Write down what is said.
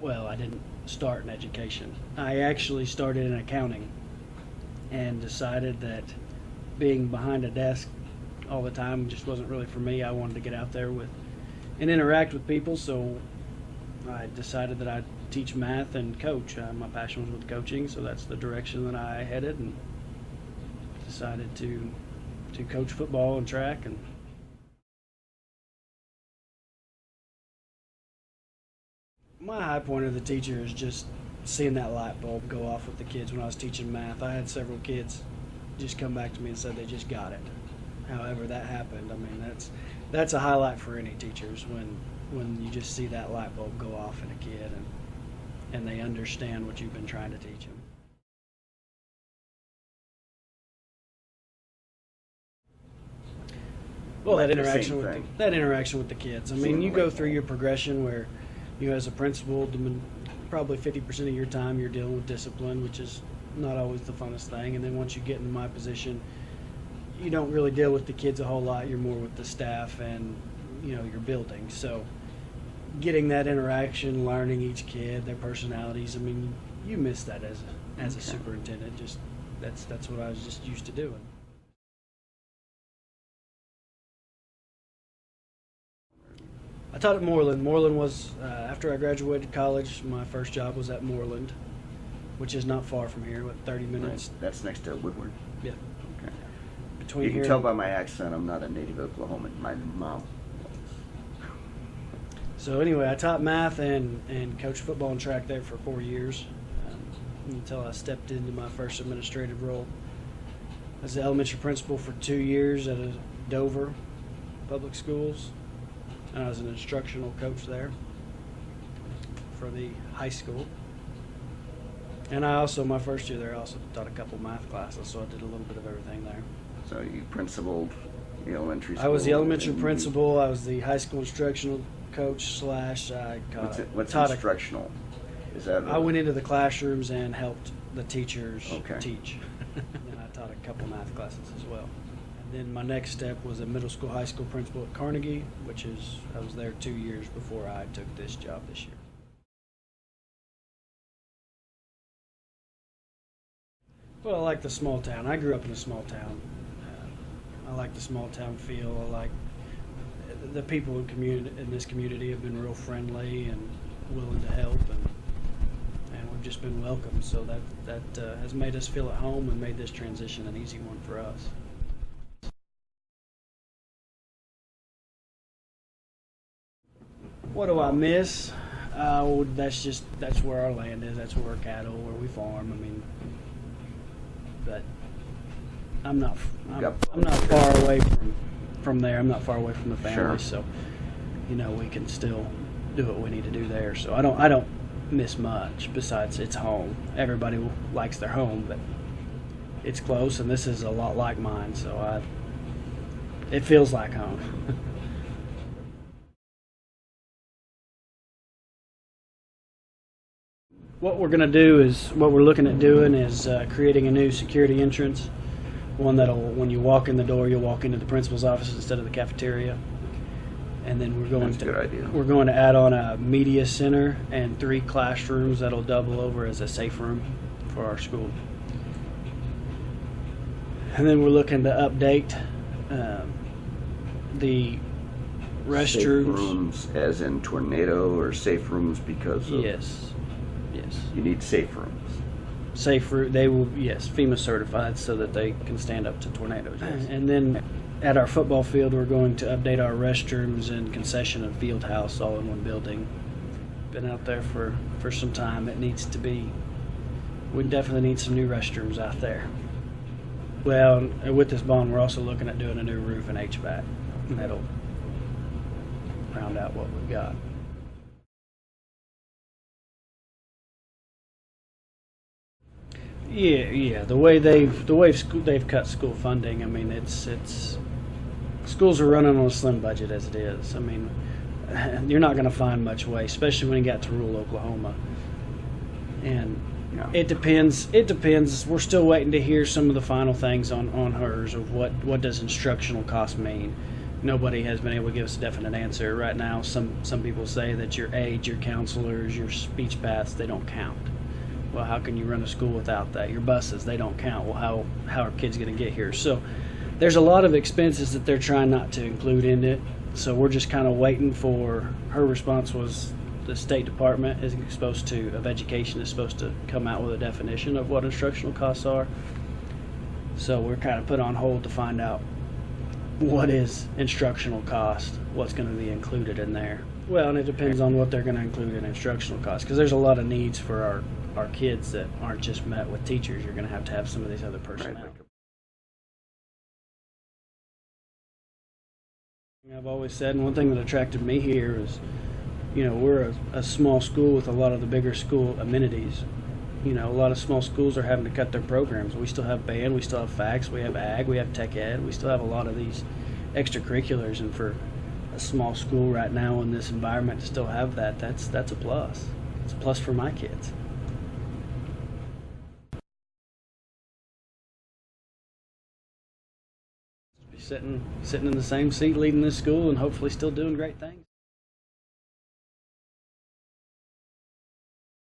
Well, I didn't start in education. I actually started in accounting and decided that being behind a desk all the time just wasn't really for me. I wanted to get out there with and interact with people, so I decided that I'd teach math and coach. My passion was with coaching, so that's the direction that I headed, and decided to coach football and track. And my high point of the teacher is just seeing that light bulb go off with the kids. When I was teaching math, I had several kids just come back to me and said they just got it. However that happened, I mean, that's a highlight for any teachers when you just see that light bulb go off in a kid and they understand what you've been trying to teach them. Well, that interaction with the kids. I mean, you go through your progression where you, as a principal, probably 50% of your time you're dealing with discipline, which is not always the funnest thing. And then once you get into my position, you don't really deal with the kids a whole lot. You're more with the staff and, your building. So getting that interaction, learning each kid, their personalities, I mean, you miss that as a superintendent. Just that's what I was just used to doing. I taught at Moreland. Moreland was, after I graduated college, my first job was at Moreland, which is not far from here, 30 minutes. Right. That's next to Woodward? Yeah. Okay. Between you can here tell by my accent I'm not a native Oklahoman. My mom was. So anyway, I taught math and coached football and track there for 4 years until I stepped into my first administrative role. I was the elementary principal for 2 years at Dover Public Schools. And I was an instructional coach there for the high school. And I also, my first year there, I also taught a couple math classes, so I did a little bit of everything there. So you principaled the elementary school? I was the elementary principal. I was the high school instructional coach / What's instructional? Is that? I went into the classrooms and helped the teachers teach. And I taught a couple math classes as well. Then my next step was a middle school, high school principal at Carnegie, I was there 2 years before I took this job this year. Well, I like the small town. I grew up in a small town. I like the small town feel. I like the people in this community have been real friendly and willing to help, and we've just been welcomed. So that has made us feel at home and made this transition an easy one for us. What do I miss? That's where our land is. That's where our cattle, where we farm. I mean, but I'm not far away from there. I'm not far away from the family, so we can still do what we need to do there. So I don't miss much. Besides, it's home. Everybody likes their home, but it's close, and this is a lot like mine. So it feels like home. What we're looking at doing is creating a new security entrance, one that'll, when you walk in the door, you'll walk into the principal's office instead of the cafeteria. And then we're going to add on a media center and 3 classrooms that'll double over as a safe room for our school. And then we're looking to update the restrooms. Safe rooms as in tornado, or safe rooms because of... Yes. You need safe rooms. Safe room. They will, yes, FEMA certified so that they can stand up to tornadoes. Yes. And then at our football field, we're going to update our restrooms and concession and field house all in one building. Been out there for some time. It needs to be. We definitely need some new restrooms out there. Well, with this bond, we're also looking at doing a new roof and HVAC, and that'll round out what we've got. Yeah. The way they've cut school funding. I mean, it's schools are running on a slim budget as it is. I mean, you're not going to find much way, especially when you got to rural Oklahoma. And it depends. We're still waiting to hear some of the final things on hers of what does instructional cost mean. nobody has been able to give us a definite answer right now. Some people say that your age, your counselors, your speech paths, they don't count. Well, how can you run a school without that? Your buses, they don't count. Well, how are kids going to get here? So there's a lot of expenses that they're trying not to include in it. So we're just kind of waiting for her response. Was the State Department of Education is supposed to come out with a definition of what instructional costs are. So we're kind of put on hold to find out what is instructional cost, what's going to be included in there. Well, and it depends on what they're going to include in instructional costs, because there's a lot of needs for our kids that aren't just met with teachers. You're going to have some of these other personnel. Right. I've always said, and one thing that attracted me here is, we're a small school with a lot of the bigger school amenities. A lot of small schools are having to cut their programs. We still have band, we still have FACS, we have ag, we have tech ed. We still have a lot of these extracurriculars, and for a small school right now in this environment to still have that, that's a plus. It's a plus for my kids. Sitting in the same seat leading this school and hopefully still doing great things.